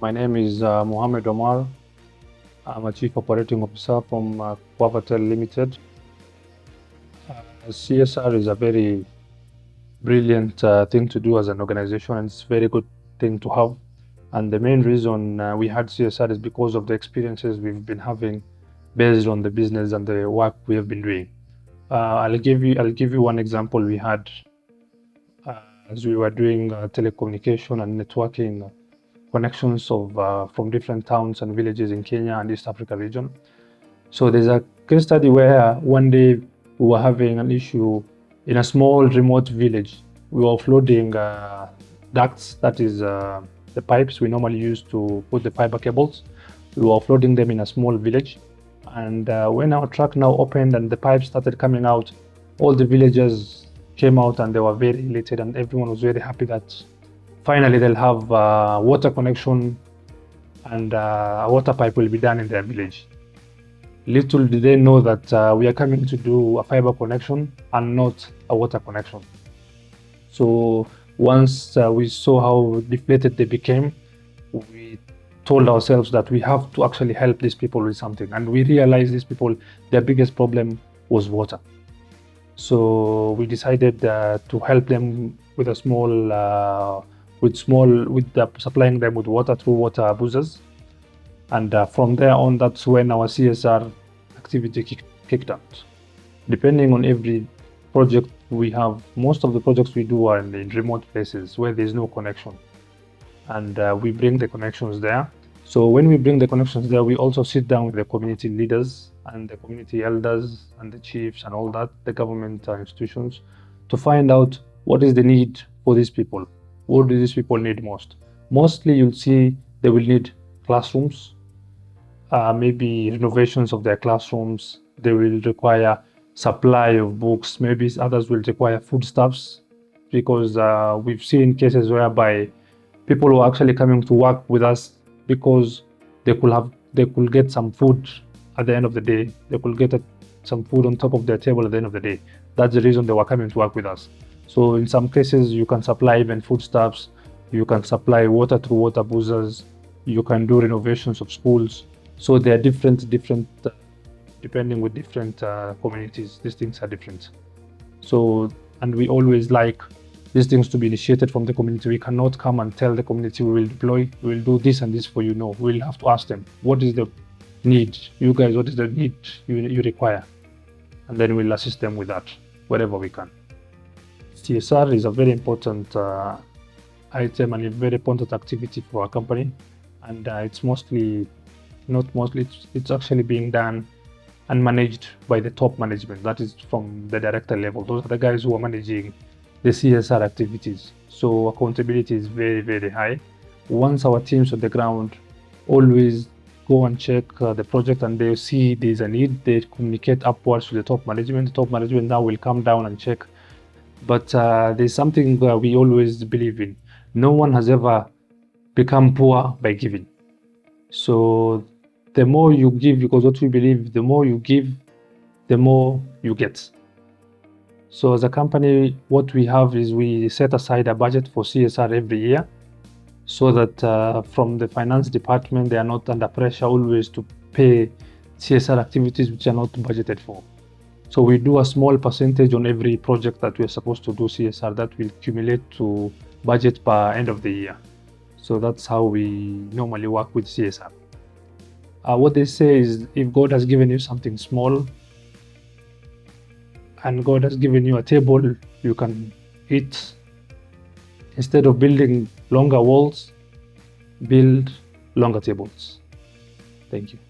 My name is Mohammed Omar. I'm a Chief Operating Officer from Quavatel Limited. CSR is a very brilliant thing to do as an organization, and it's a very good thing to have. And the main reason we had CSR is because of the experiences we've been having based on the business and the work we have been doing. I'll give you one example we had as we were doing telecommunication and networking connections of from different towns and villages in Kenya and East Africa region. So there's a case study where one day we were having an issue in a small remote village. We were offloading ducts, that is the pipes we normally use to put the fiber cables. We were offloading them in a small village. And when our truck now opened and the pipes started coming out, all the villagers came out and they were very elated, and everyone was very happy that finally they'll have water connection and a water pipe will be done in their village. Little did they know that we are coming to do a fiber connection and not a water connection. So once we saw how deflated they became, we told ourselves that we have to actually help these people with something. And we realized these people, their biggest problem was water. So we decided to help them with a supplying them with water through water boozers. And from there on, that's when our CSR activity kicked out. Depending on every project we have, most of the projects we do are in remote places where there's no connection. And we bring the connections there. So when we bring the connections there, we also sit down with the community leaders and the community elders and the chiefs and all that, the government institutions, to find out what is the need for these people. What do these people need most? Mostly you'll see they will need classrooms, maybe renovations of their classrooms. They will require supply of books. Maybe others will require foodstuffs, because we've seen cases whereby people were actually coming to work with us because they could get some food at the end of the day. They could get some food on top of their table at the end of the day. That's the reason they were coming to work with us. So in some cases, you can supply even foodstuffs. You can supply water through water boozers. You can do renovations of schools. So they are different, depending with different communities. These things are different. So, and we always like these things to be initiated from the community. We cannot come and tell the community we will deploy, we will do this and this for you. No, we'll have to ask them, what is the need? You guys, what is the need you require? And then we'll assist them with that, wherever we can. CSR is a very important item and a very important activity for our company. And it's actually being done and managed by the top management. That is from the director level. Those are the guys who are managing the CSR activities. So accountability is very, very high. Once our teams on the ground always go and check the project and they see there's a need, they communicate upwards to the top management. The top management now will come down and check. But there's something we always believe in. No one has ever become poor by giving. So the more you give, because what we believe, the more you give, the more you get. So as a company, what we have is we set aside a budget for CSR every year, so that from the finance department, they are not under pressure always to pay CSR activities which are not budgeted for. So we do a small percentage on every project that we're supposed to do CSR that will accumulate to budget by end of the year. So that's how we normally work with CSR. What they say is, if God has given you something small and God has given you a table you can eat, instead of building longer walls, build longer tables. Thank you.